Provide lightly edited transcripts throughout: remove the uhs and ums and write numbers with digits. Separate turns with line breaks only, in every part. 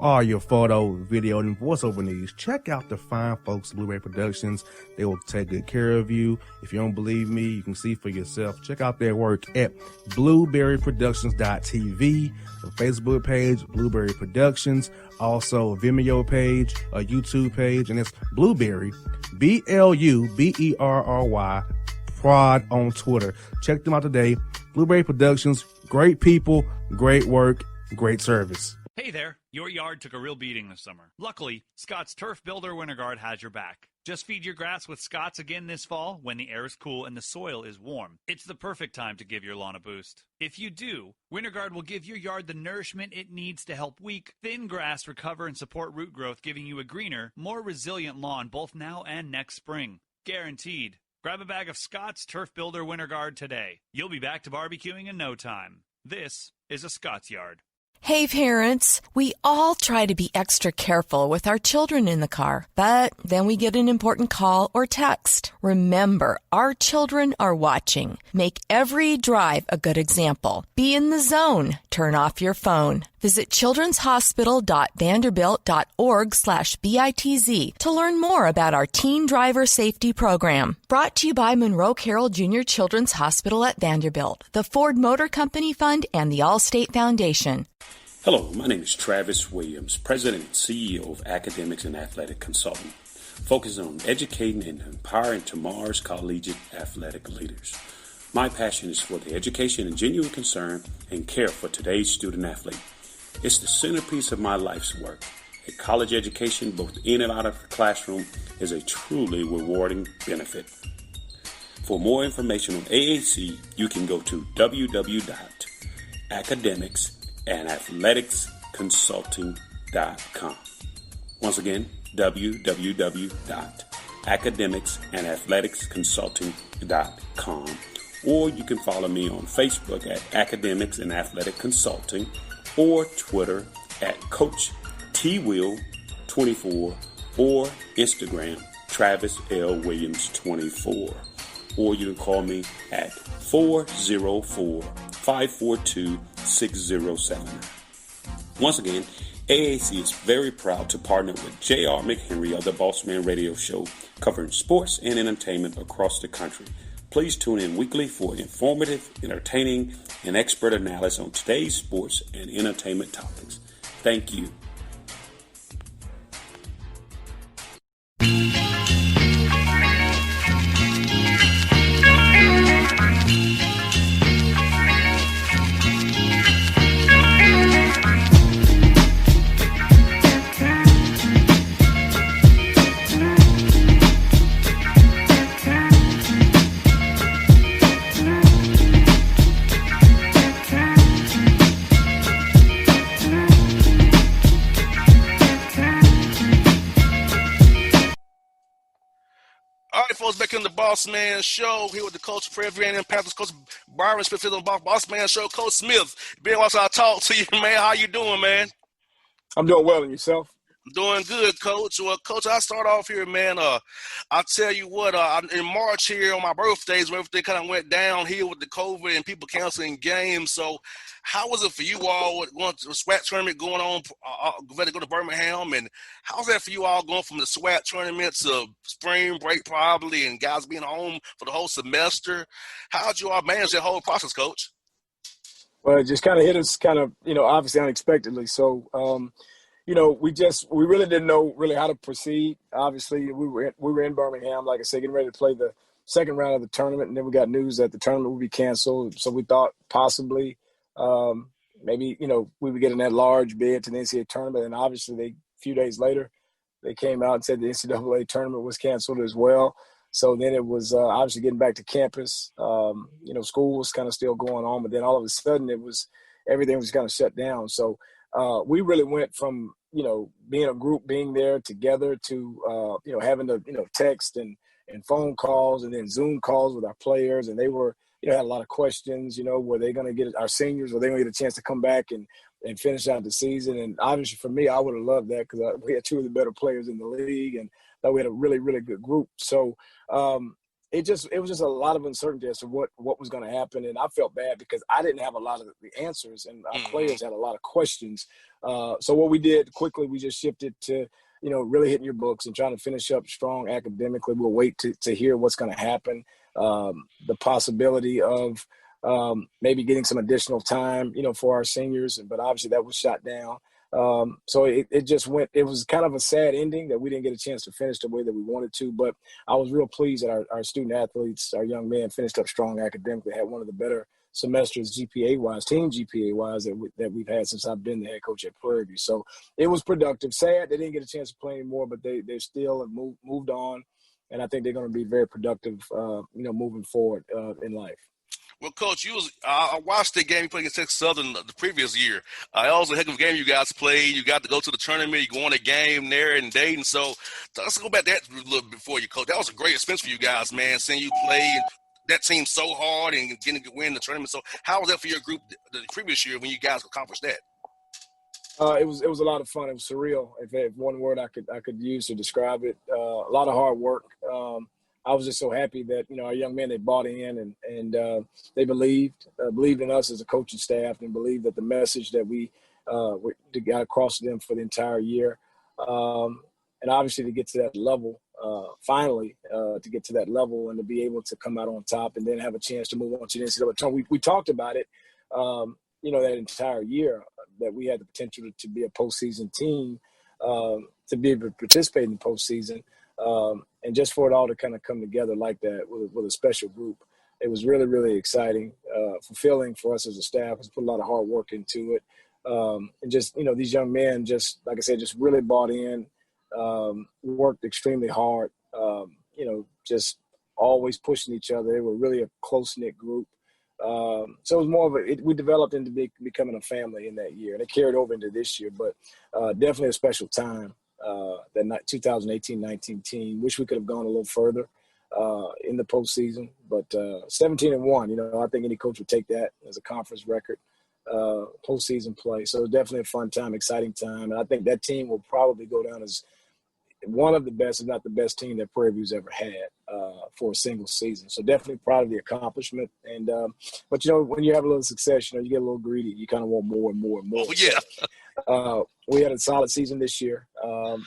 all your photo, video, and voiceover needs, check out the fine folks at Blueberry Productions. They will take good care of you. If you don't believe me, you can see for yourself. Check out their work at blueberryproductions.tv, the Facebook page, Blueberry Productions, also a Vimeo page, a YouTube page, and it's Blueberry, BLUBERRY, Prod on Twitter. Check them out today. Blueberry Productions, great people, great work, great service.
Hey there, your yard took a real beating this summer. Luckily, Scott's Turf Builder Winter Guard has your back. Just feed your grass with Scott's again this fall when the air is cool and the soil is warm. It's the perfect time to give your lawn a boost. If you do, Winter Guard will give your yard the nourishment it needs to help weak, thin grass recover and support root growth, giving you a greener, more resilient lawn both now and next spring. Guaranteed. Grab a bag of Scott's Turf Builder Winter Guard today. You'll be back to barbecuing in no time. This is a Scott's Yard.
Hey parents, we all try to be extra careful with our children in the car, but then we get an important call or text. Remember, our children are watching. Make every drive a good example. Be in the zone. Turn off your phone. Visit childrenshospital.vanderbilt.org/BITZ to learn more about our teen driver safety program. Brought to you by Monroe Carroll Jr. Children's Hospital at Vanderbilt, the Ford Motor Company Fund, and the Allstate Foundation.
Hello, my name is Travis Williams, President and CEO of Academics and Athletic Consulting, focusing on educating and empowering tomorrow's collegiate athletic leaders. My passion is for the education and genuine concern and care for today's student athlete. It's the centerpiece of my life's work. A college education, both in and out of the classroom, is a truly rewarding benefit. For more information on AAC, you can go to www.academicsandathleticsconsulting.com. Once again, www.academicsandathleticsconsulting.com. Or you can follow me on Facebook at Academics and Athletic Consulting, or Twitter at Coach TWill24, or Instagram Travis L. Williams 24. Or you can call me at 404-542-6079. Once again, AAC is very proud to partner with J.R. McHenry of the Bossman Radio Show, covering sports and entertainment across the country. Please tune in weekly for informative, entertaining, and expert analysis on today's sports and entertainment topics. Thank you.
Back in the Bossman Show here with the coach of Prairie and Panthers, Coach Byron Smith on the Bossman Show. Coach Smith, been once I talk to you, man. How you doing, man?
I'm doing well, and yourself?
I'm doing good, Coach. Well, Coach, I start off here, man. I'll tell you what, in March here on my birthdays, where everything kind of went downhill with the COVID and people canceling games. So how was it for you all going to the SWAT tournament going on, ready to go to Birmingham? And how's that for you all going from the SWAT tournament to spring break probably and guys being home for the whole semester? How'd you all manage that whole process, Coach?
Well, it just kind of hit us obviously unexpectedly. So, we really didn't know really how to proceed. Obviously, we were in Birmingham, like I said, getting ready to play the second round of the tournament, and then we got news that the tournament would be canceled. So we thought possibly maybe, we would get in that large bid to the NCAA tournament. And obviously, a few days later, they came out and said the NCAA tournament was canceled as well. So then it was obviously getting back to campus. School was kind of still going on, but then all of a sudden everything was kind of shut down. So we really went from, being a group, being there together to, having to, text and phone calls and then Zoom calls with our players. And they were, had a lot of questions, were they going to get our seniors, were they going to get a chance to come back and finish out the season? And obviously for me, I would have loved that because we had two of the better players in the league and thought we had a really, really good group. So it was just a lot of uncertainty as to what was going to happen. And I felt bad because I didn't have a lot of the answers, and our players had a lot of questions. So what we did quickly, we just shifted to, really hitting your books and trying to finish up strong academically. We'll wait to hear what's going to happen. The possibility of maybe getting some additional time, for our seniors, but obviously that was shot down. So it just went. It was kind of a sad ending that we didn't get a chance to finish the way that we wanted to. But I was real pleased that our student athletes, our young men, finished up strong academically. Had one of the better semesters GPA-wise, team GPA-wise that we've had since I've been the head coach at Prairie. So it was productive. Sad they didn't get a chance to play anymore, but they still have moved on, and I think they're going to be very productive, moving forward in life.
Well, Coach, I watched the game you played against Texas Southern the previous year. It was a heck of a game you guys played. You got to go to the tournament. You won a game there in Dayton. So let's go back to that a little bit before you, Coach. That was a great experience for you guys, man, seeing you play that team so hard and getting to win the tournament. So how was that for your group the previous year when you guys accomplished that?
It was a lot of fun. It was surreal. If one word I could use to describe it, a lot of hard work. I was just so happy that, our young men, they bought in and they believed in us as a coaching staff, and believed that the message that we got across to them for the entire year. And obviously to get to that level, finally, to get to that level and to be able to come out on top and then have a chance to move on to the NCAA tournament. We talked about it, that entire year, that we had the potential to be a postseason team, to be able to participate in the postseason. And just for it all to kind of come together like that with a special group, it was really, really exciting, fulfilling for us as a staff. We put a lot of hard work into it. And just, these young men, just like I said, just really bought in, worked extremely hard, just always pushing each other. They were really a close-knit group. So it was more of we developed into becoming a family in that year, and it carried over into this year, but definitely a special time. That 2018-19 team. Wish we could have gone a little further in the postseason, but 17-1. I think any coach would take that as a conference record, postseason play. So definitely a fun time, exciting time, and I think that team will probably go down as one of the best, if not the best team that Prairie View's ever had for a single season. So definitely proud of the accomplishment. And but when you have a little success, you get a little greedy. You kind of want more and more and more.
Oh, yeah.
So, we had a solid season this year, and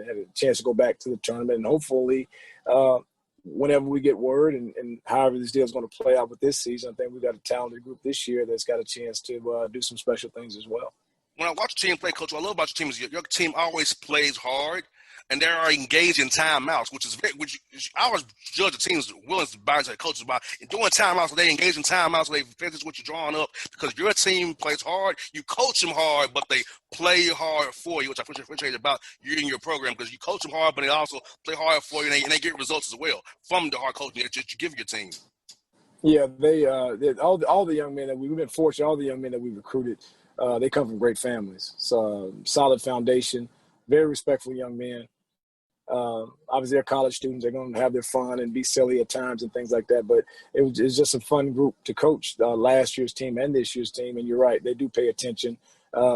had a chance to go back to the tournament. And hopefully, whenever we get word and however this deal is going to play out with this season, I think we've got a talented group this year that's got a chance to do some special things as well.
When I watch your team play, Coach, what I love about your team is your team always plays hard, and they are engaged in timeouts, which I always judge the team's willing to buy into coaches about doing timeouts. So they engage in timeouts, so they finish what you're drawing up, because your team plays hard. You coach them hard, but they play hard for you, which I appreciate about you and your program, because you coach them hard, but they also play hard for you, and they get results as well from the hard coaching that you give your team.
Yeah, they all the young men that we've been fortunate, all the young men that we've recruited, they come from great families. So solid foundation, very respectful young men. Obviously, they're college students. They're going to have their fun and be silly at times and things like that. But it's just a fun group to coach, last year's team and this year's team. And you're right, they do pay attention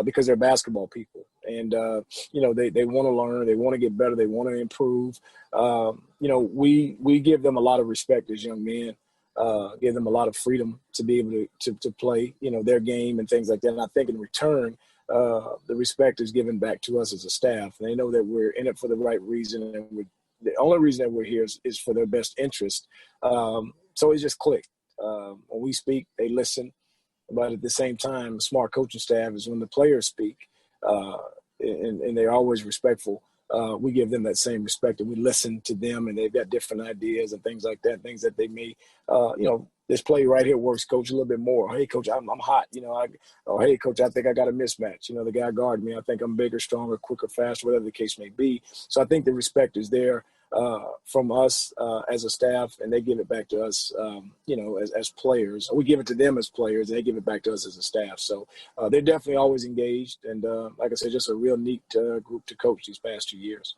because they're basketball people. And, they want to learn. They want to get better. They want to improve. We give them a lot of respect as young men. Give them a lot of freedom to be able to play, their game and things like that. And I think in return, the respect is given back to us as a staff. And they know that we're in it for the right reason, and the only reason that we're here is for their best interest. So it just clicked. When we speak, they listen. But at the same time, a smart coaching staff is when the players speak, and they're always respectful. We give them that same respect, and we listen to them, and they've got different ideas and things like that, things that they may, this play right here works, coach, a little bit more. Hey, coach, I'm hot. Hey, coach, I think I got a mismatch. The guy guarding me, I think I'm bigger, stronger, quicker, faster, whatever the case may be. So I think the respect is there from us as a staff, and they give it back to us, as players. We give it to them as players, and they give it back to us as a staff. So they're definitely always engaged, and like I said, just a real neat group to coach these past 2 years.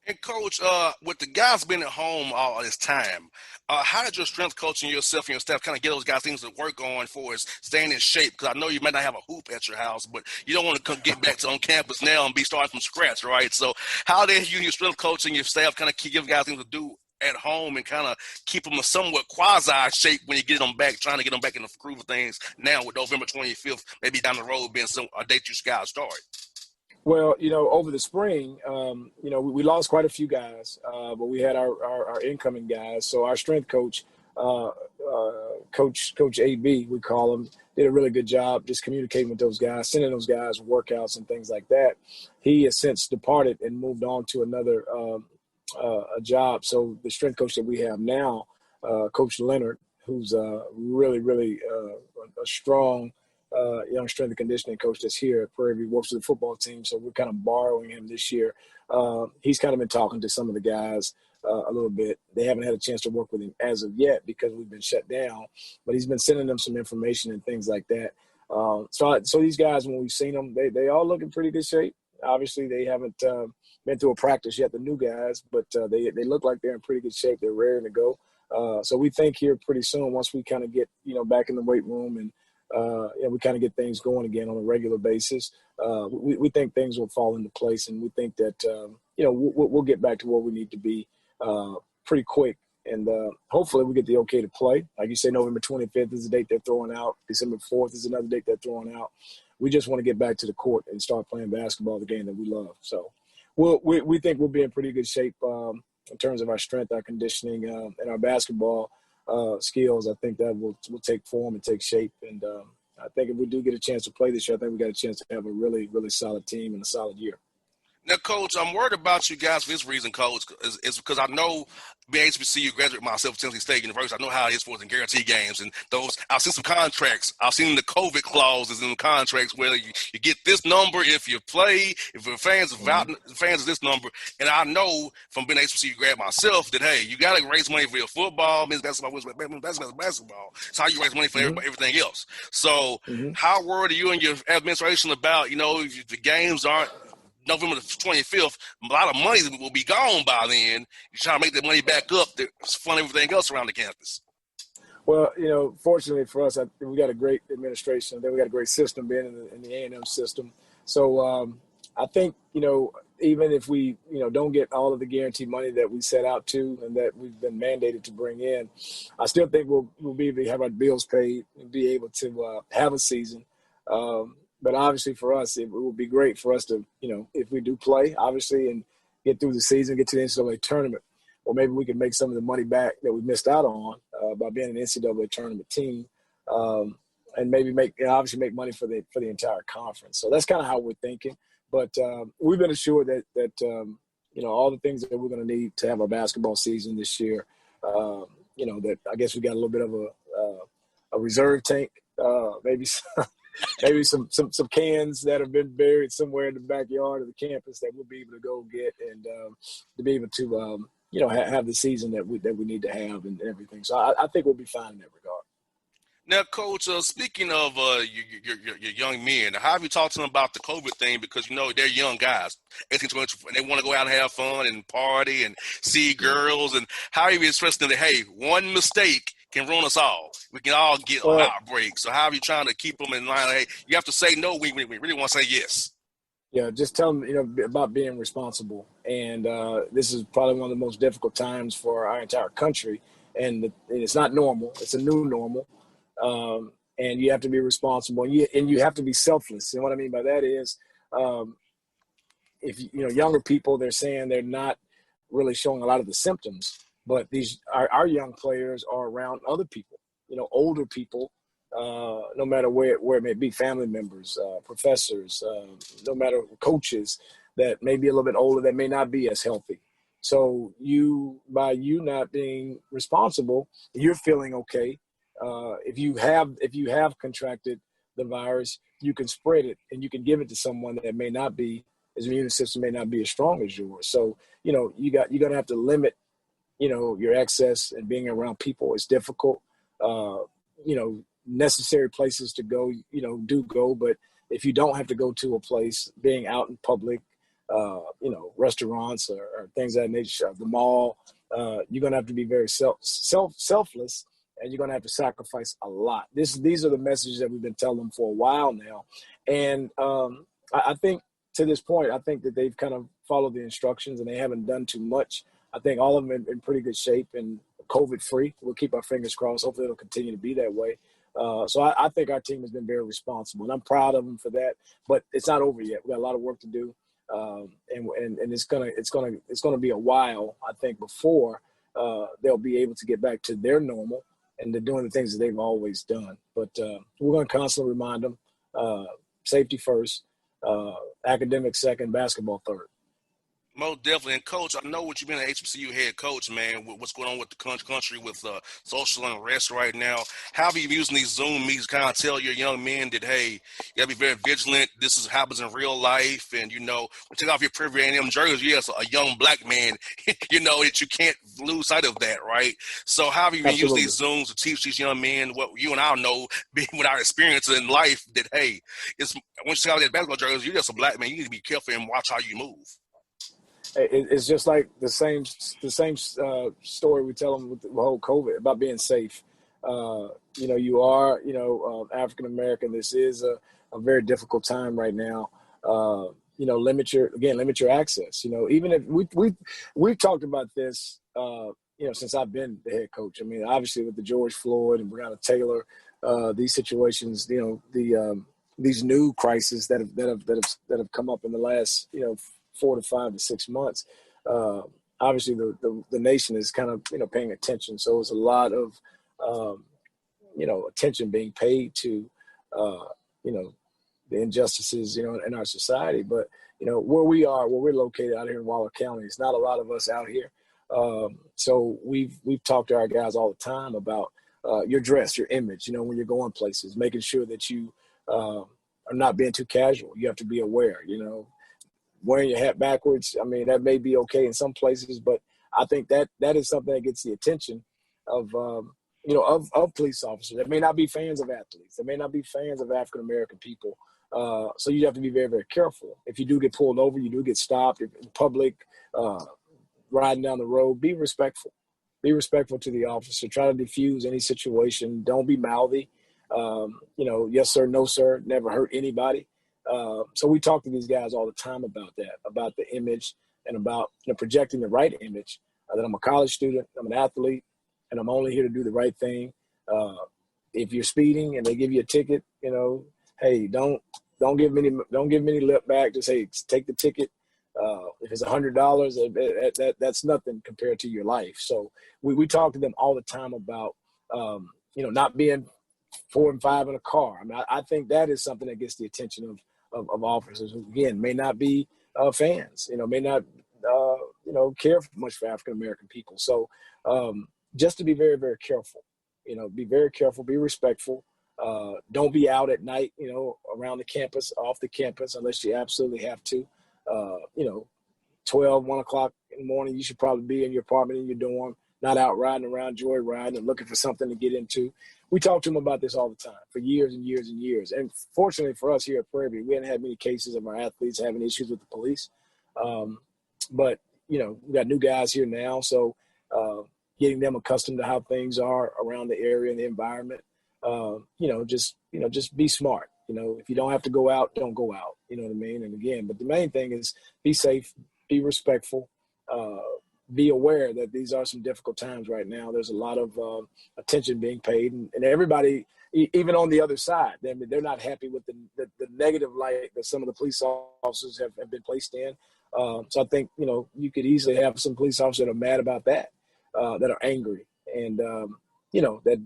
And, Coach, with the guys being at home all this time, how did your strength coach and yourself and your staff kind of get those guys things to work on for us staying in shape? Because I know you might not have a hoop at your house, but you don't want to come get back to on campus now and be starting from scratch, right? So how did you and your strength coach and your staff kind of give guys things to do at home and kind of keep them a somewhat quasi shape when you get them back, trying to get them back in the groove of things now with November 25th, maybe down the road being a date you guys start?
Well, over the spring, we lost quite a few guys, but we had our incoming guys. So our strength coach, Coach AB, we call him, did a really good job just communicating with those guys, sending those guys workouts and things like that. He has since departed and moved on to another a job. So the strength coach that we have now, Coach Leonard, who's really, really a strong young strength and conditioning coach that's here at Prairie, works with the football team. So we're kind of borrowing him this year. He's kind of been talking to some of the guys a little bit. They haven't had a chance to work with him as of yet because we've been shut down, but he's been sending them some information and things like that. So these guys, when we've seen them, they all look in pretty good shape. Obviously, they haven't been through a practice yet, the new guys, but they look like they're in pretty good shape. They're raring to go. So we think here pretty soon, once we kind of get, back in the weight room and we kind of get things going again on a regular basis, we think things will fall into place, and we think that, we'll get back to where we need to be pretty quick. And hopefully we get the okay to play. Like you say, November 25th is the date they're throwing out. December 4th is another date they're throwing out. We just want to get back to the court and start playing basketball, the game that we love. So we think we'll be in pretty good shape in terms of our strength, our conditioning, and our basketball skills. I think that will take form and take shape. And I think if we do get a chance to play this year, I think we got a chance to have a really, really solid team and a solid year.
Now, Coach, I'm worried about you guys for this reason, Coach, is because I know being HBCU graduate myself, Tennessee State University, I know how it is for the guarantee games and those. I've seen some contracts. I've seen the COVID clauses in the contracts where you get this number if you play, if your fans of this number. And I know from being an HBCU grad myself that, hey, you got to raise money for your football, men's basketball, basketball. It's how you raise money for everything else. So how worried are you and your administration about, if the games aren't November the 25th, a lot of money will be gone by then. You're trying to make that money back up to fund everything else around the campus.
Well, fortunately for us, we got a great administration. Then we got a great system being in the A&M system. So I think, even if we, don't get all of the guaranteed money that we set out to and that we've been mandated to bring in, I still think we'll be able to have our bills paid and be able to have a season. But obviously for us, it would be great for us to, if we do play, obviously, and get through the season, get to the NCAA tournament, or maybe we can make some of the money back that we missed out on by being an NCAA tournament team, and maybe make money for the entire conference. So that's kind of how we're thinking. But we've been assured that all the things that we're going to need to have our basketball season this year, that I guess we got a little bit of a reserve tank, maybe some cans that have been buried somewhere in the backyard of the campus that we'll be able to go get and to be able to have the season that we need to have and everything. So I think we'll be fine in that regard.
Now, Coach, speaking of your young men, how have you talked to them about the COVID thing? Because, they're young guys, 18, 20, and they want to go out and have fun and party and see girls. And how are you expressing that, hey, one mistake can ruin us all. We can all get an outbreak. So how are you trying to keep them in line? Hey, you have to say no when we really want to say yes.
Yeah, just tell them, about being responsible. And this is probably one of the most difficult times for our entire country. And it's not normal. It's a new normal. And you have to be responsible. And you have to be selfless. And what I mean by that is if, younger people, they're saying they're not really showing a lot of the symptoms. But our young players are around other people, older people, no matter where it may be, family members, professors, no matter coaches that may be a little bit older that may not be as healthy. So by you not being responsible, you're feeling okay. If you have contracted the virus, you can spread it and you can give it to someone that may not be, his immune system may not be as strong as yours. So, you're going to have to limit your access, and being around people is difficult. Necessary places to go, do go. But if you don't have to go to a place, being out in public, restaurants or things of that nature, the mall, you're going to have to be very selfless, and you're going to have to sacrifice a lot. These are the messages that we've been telling them for a while now. And I think to this point, I think that they've kind of followed the instructions and they haven't done too much. I think all of them in pretty good shape and COVID-free. We'll keep our fingers crossed. Hopefully it'll continue to be that way. So I think our team has been very responsible, and I'm proud of them for that. But it's not over yet. We got a lot of work to do, and it's gonna be a while, I think, before they'll be able to get back to their normal and to doing the things that they've always done. But we're going to constantly remind them, safety first, academics second, basketball third.
Most definitely. And, Coach, I know what you've been an HBCU head coach, man, what's going on with the country with social unrest right now. How have you using these Zoom meetings to kind of tell your young men that, hey, you got to be very vigilant. This happens in real life. And, when you take off your Prairie A&M jersey, yes, a young black man, that you can't lose sight of that, right? So how have you been using these Zooms to teach these young men what you and I know, being with our experiences in life, that, hey, once you take off that basketball jersey, you're just a black man. You need to be careful and watch how you move.
It's just like the same story we tell them with the whole COVID about being safe. You are, African American. This is a very difficult time right now. Limit your access. Even if we've talked about this, since I've been the head coach. I mean, obviously with the George Floyd and Breonna Taylor, these situations, these new crises that have come up in the last, 4 to 5 to 6 months. Obviously, the nation is kind of paying attention. So it's a lot of attention being paid to the injustices in our society. But where we're located out here in Waller County, it's not a lot of us out here. So we've talked to our guys all the time about your dress, your image. When you're going places, making sure that you are not being too casual. You have to be aware. Wearing your hat backwards, I mean, that may be okay in some places, but I think that is something that gets the attention of police officers. That may not be fans of athletes. They may not be fans of African-American people. So you have to be very, very careful. If you do get pulled over, you do get stopped in public, riding down the road, be respectful. Be respectful to the officer. Try to diffuse any situation. Don't be mouthy. Yes, sir, no, sir, never hurt anybody. So we talk to these guys all the time about that, about the image and about projecting the right image, that I'm a college student, I'm an athlete, and I'm only here to do the right thing. If you're speeding and they give you a ticket, hey, don't give them any lip back. Just, hey, take the ticket. If it's $100, that's nothing compared to your life. So we talk to them all the time about, not being 4 and 5 in a car. I mean, I think that is something that gets the attention of officers who, again, may not be fans, may not, care much for African-American people. So just to be very, very careful, be very careful, be respectful. Don't be out at night, around the campus, off the campus, unless you absolutely have to. 1 o'clock in the morning, you should probably be in your apartment, in your dorm, not out riding around, joy riding and looking for something to get into. We talk to them about this all the time for years and years and years. And fortunately for us here at Prairie, we haven't had many cases of our athletes having issues with the police. But, we got new guys here now. So getting them accustomed to how things are around the area and the environment, just be smart. If you don't have to go out, don't go out. You know what I mean? And again, but the main thing is be safe, be respectful, be aware that these are some difficult times right now. There's a lot of attention being paid, and everybody, even on the other side, they're not happy with the negative light that some of the police officers have been placed in. So I think, you could easily have some police officers that are mad about that, that are angry, and, that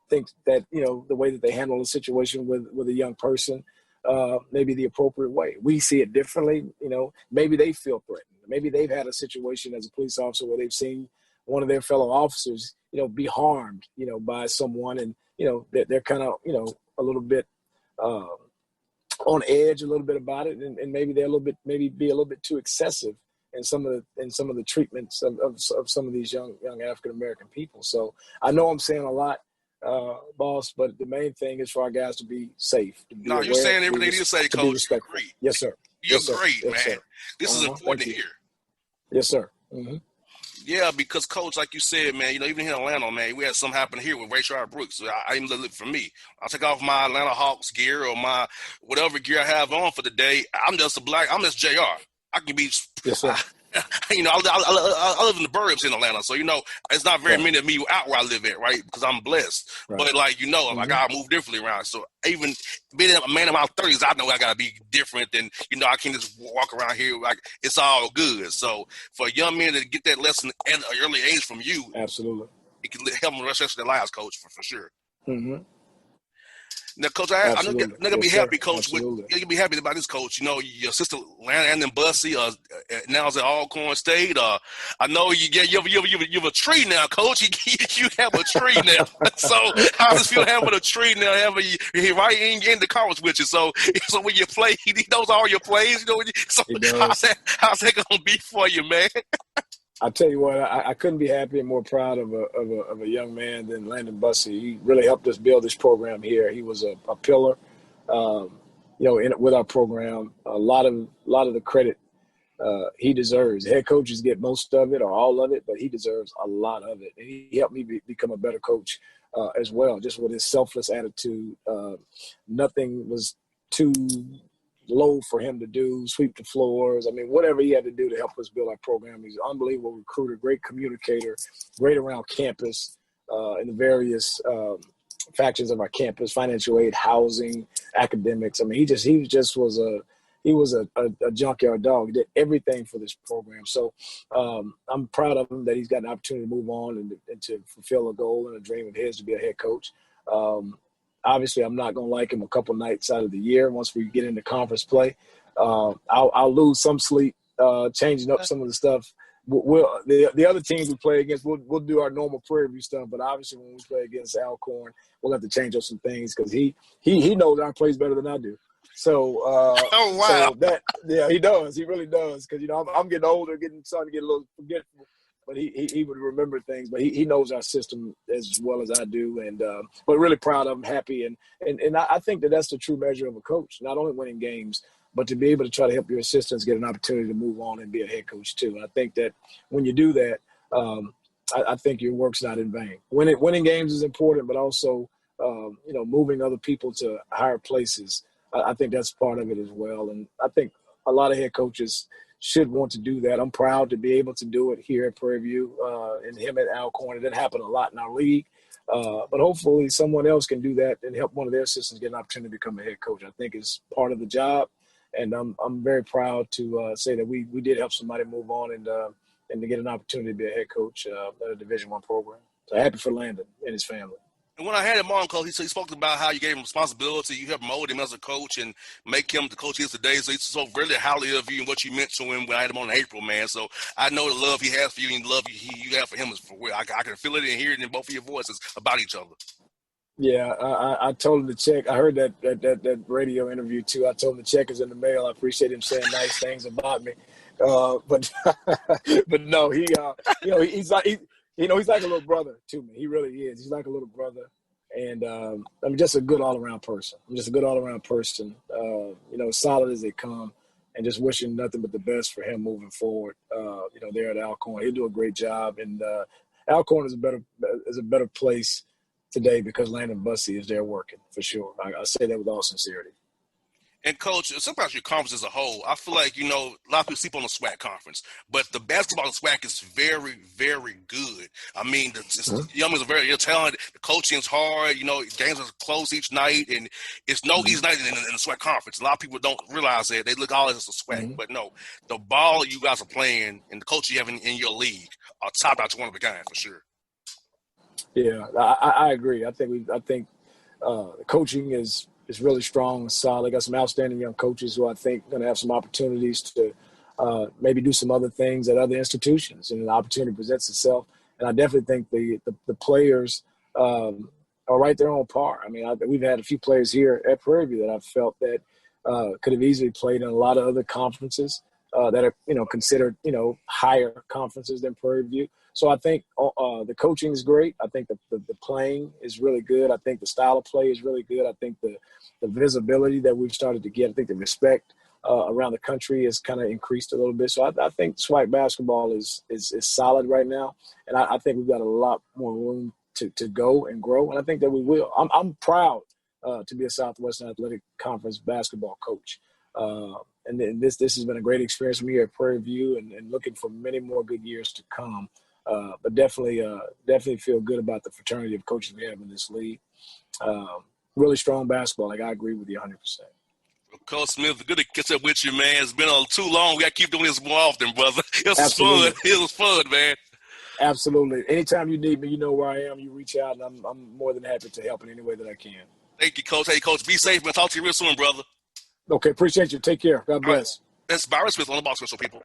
think that, the way that they handle the situation with a young person may be the appropriate way. We see it differently. Maybe they feel threatened. Maybe they've had a situation as a police officer where they've seen one of their fellow officers, be harmed, by someone, and, they're kind of, a little bit on edge a little bit about it, and maybe they're be a little bit too excessive in some of the treatments of some of these young African American people. So I know I'm saying a lot, boss, but the main thing is for our guys to be safe.
No, you're saying everything you say, Coach. You're great.
Yes, sir.
You're
yes,
great,
yes,
man.
Sir.
This is important to hear.
Yes, sir. Mm-hmm.
Yeah, because, Coach, like you said, man, even here in Atlanta, man, we had something happen here with Rayshard Brooks. I even look for me. I take off my Atlanta Hawks gear or my whatever gear I have on for the day. I'm just JR. I can be.
Yes, sir.
You know, I live in the burbs in Atlanta, so, you know, it's not very many of me out where I live at, right? Because I'm blessed. Right. But, like, you know, I got to move differently around. So even being a man in my 30s, I know I got to be different than, you know, I can't just walk around here like it's all good. So for a young man to get that lesson at an early age from you,
absolutely, it
can help them the rest of their lives, Coach, for sure.
Mm-hmm.
Now, Coach, I know you're gonna be happy, Coach. You're gonna be happy about this, Coach. You know, your sister Landon Bussey now is at Alcorn State. I know you have a tree now, Coach. You have a tree now. So how does it feel having a tree now? Having you right in the college with you. So when you play, he knows all your plays. You know, so how's that gonna be for you, man?
I tell you what, I couldn't be happier and more proud of a young man than Landon Bussey. He really helped us build this program here. He was a pillar, you know, with our program. A lot of the credit he deserves. Head coaches get most of it or all of it, but he deserves a lot of it. And he helped me become a better coach as well, just with his selfless attitude. Nothing was too low for him to do, sweep the floors. I mean, whatever he had to do to help us build our program. He's an unbelievable recruiter, great communicator, great around campus in the various factions of our campus, financial aid, housing, academics. I mean, he just was a junkyard dog. He did everything for this program. So I'm proud of him that he's got an opportunity to move on and to fulfill a goal and a dream of his to be a head coach. Obviously, I'm not going to like him a couple nights out of the year. Once we get into conference play, I'll lose some sleep changing up some of the stuff. The other teams we play against, we'll do our normal Prairie View stuff. But obviously, when we play against Alcorn, we'll have to change up some things because he knows our plays better than I do. So,
oh wow,
so he does. He really does. Because, you know, I'm getting older, starting to get a little forgetful. But he would remember things. But he knows our system as well as I do. And but really proud of him, happy. And I think that's the true measure of a coach, not only winning games, but to be able to try to help your assistants get an opportunity to move on and be a head coach too. And I think that when you do that, I think your work's not in vain. Winning games is important, but also, you know, moving other people to higher places. I think that's part of it as well. And I think a lot of head coaches should want to do that. I'm proud to be able to do it here at Prairie View and him at Alcorn. It didn't happen a lot in our league. But hopefully someone else can do that and help one of their assistants get an opportunity to become a head coach. I think it's part of the job. And I'm very proud to say that we did help somebody move on and to get an opportunity to be a head coach at a Division I program. So happy for Landon and his family.
And when I had him on, Coach, he spoke about how you gave him responsibility. You helped mold him as a coach and make him the coach he is today. So he spoke really highly of you and what you meant to him when I had him on in April, man. So I know the love he has for you and the love you have for him is for real. I can feel it and hear it in both of your voices about each other.
Yeah, I told him to check. I heard that radio interview too. I told him the check is in the mail. I appreciate him saying nice things about me. But no, he you know, he's like he's like a little brother to me. He really is. He's like a little brother, and I'm just a good all around person. I'm just a good all around person. You know, solid as they come, and just wishing nothing but the best for him moving forward. You know, there at Alcorn, he'll do a great job, and Alcorn is a better place today because Landon Bussey is there working for sure. I say that with all sincerity.
And Coach, sometimes your conference as a whole, I feel like, you know, a lot of people sleep on the SWAC conference, but the basketball in SWAC is very, very good. I mean, the young men are very talented. The coaching's hard. You know, games are close each night, and it's no easy night in the SWAC conference. A lot of people don't realize that. They look all as a SWAC, but no, the ball you guys are playing and the coach you have in your league are top-notch, one of a kind for sure.
Yeah, I agree. I think the coaching is really strong and solid. Got some outstanding young coaches who I think going to have some opportunities to maybe do some other things at other institutions, and an opportunity presents itself. And I definitely think the players are right there on par. I mean, we've had a few players here at Prairie View that I've felt that could have easily played in a lot of other conferences that are, you know, considered, you know, higher conferences than Prairie View. So I think the coaching is great. I think the playing is really good. I think the style of play is really good. I think the visibility that we've started to get, I think the respect around the country has kind of increased a little bit. So I think SWAC basketball is solid right now. And I think we've got a lot more room to go and grow. And I think that we will. I'm proud to be a Southwestern Athletic Conference basketball coach. And then this has been a great experience for me here at Prairie View, and looking for many more good years to come. But definitely feel good about the fraternity of coaches we have in this league. Really strong basketball. Like, I agree with you 100%.
Coach Smith, good to catch up with you, man. It's been too long. We got to keep doing this more often, brother. It was fun. It was fun, man.
Absolutely. Anytime you need me, you know where I am. You reach out, and I'm more than happy to help in any way that I can.
Thank you, Coach. Hey, Coach, be safe, man. Talk to you real soon, brother.
Okay, appreciate you. Take care. God bless.
Right. That's Byron Smith on the Bossman Show, people.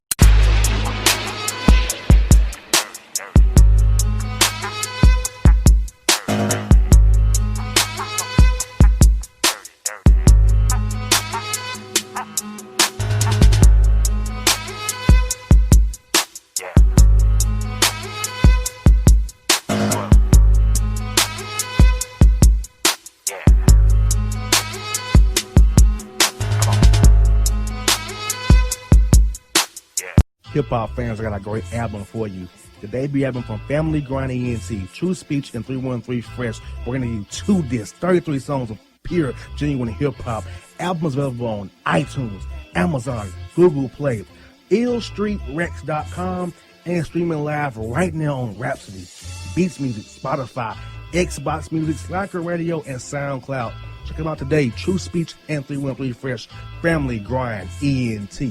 Hip-hop fans, I got a great album for you. The debut album from Family Grind ENT, True Speech and 313 Fresh. We're going to give you 2 discs, 33 songs of pure, genuine hip-hop. Albums available on iTunes, Amazon, Google Play, illstreetrex.com, and streaming live right now on Rhapsody, Beats Music, Spotify, Xbox Music, Spreaker Radio, and SoundCloud. Check them out today. True Speech and 313 Fresh. Family Grind ENT.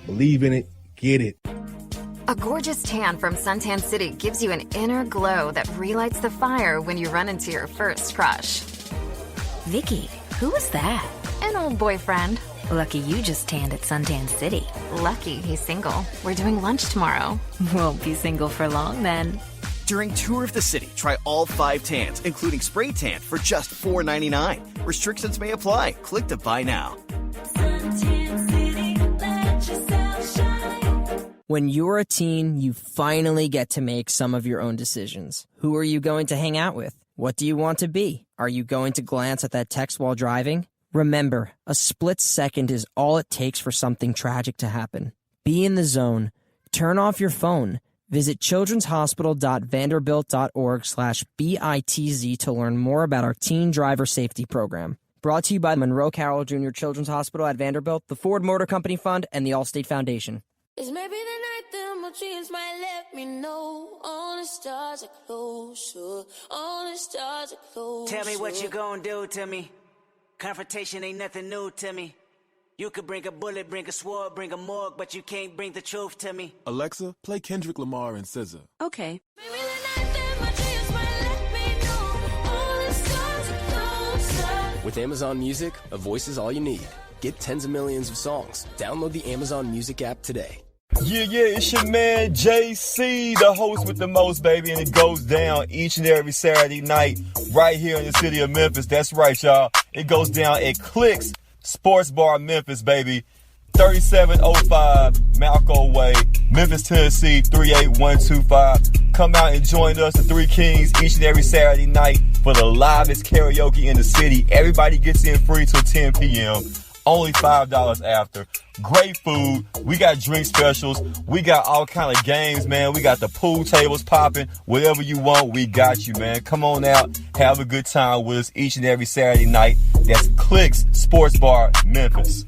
Believe in it. Get it.
A gorgeous tan from Suntan City gives you an inner glow that relights the fire when you run into your first crush.
Vicky, who was that?
An old boyfriend.
Lucky you just tanned at Suntan City.
Lucky he's single. We're doing lunch tomorrow.
Won't be single for long then.
During Tour of the City, try all 5 tans, including spray tan, for just $4.99. Restrictions may apply. Click to buy now.
Suntan City, let yourself shine.
When you're a teen, you finally get to make some of your own decisions. Who are you going to hang out with? What do you want to be? Are you going to glance at that text while driving? Remember, a split second is all it takes for something tragic to happen. Be in the zone. Turn off your phone. Visit childrenshospital.vanderbilt.org/BITZ to learn more about our teen driver safety program. Brought to you by Monroe Carroll Jr. Children's Hospital at Vanderbilt, the Ford Motor Company Fund, and the Allstate Foundation.
It's maybe the night that my dreams might let me know. All the stars are closer. All the stars are closer.
Tell me what you gonna do to me. Confrontation ain't nothing new to me. You could bring a bullet, bring a sword, bring a morgue, but you can't bring the truth to me.
Alexa, play Kendrick Lamar and SZA.
Okay.
Maybe the night that my dreams might let me know. All the stars are closer.
With Amazon Music, a voice is all you need. Get tens of millions of songs. Download the Amazon Music app today.
Yeah, it's your man JC, the host with the most, baby, and it goes down each and every Saturday night right here in the city of Memphis. That's right, y'all. It goes down at Clicks Sports Bar Memphis, baby. 3705 Malco Way, Memphis, Tennessee, 38125. Come out and join us, the Three Kings, each and every Saturday night for the livest karaoke in the city. Everybody gets in free till 10 p.m. Only $5 after. Great food. We got drink specials. We got all kind of games, man. We got the pool tables popping. Whatever you want, we got you, man. Come on out. Have a good time with us each and every Saturday night. That's Clicks Sports Bar, Memphis.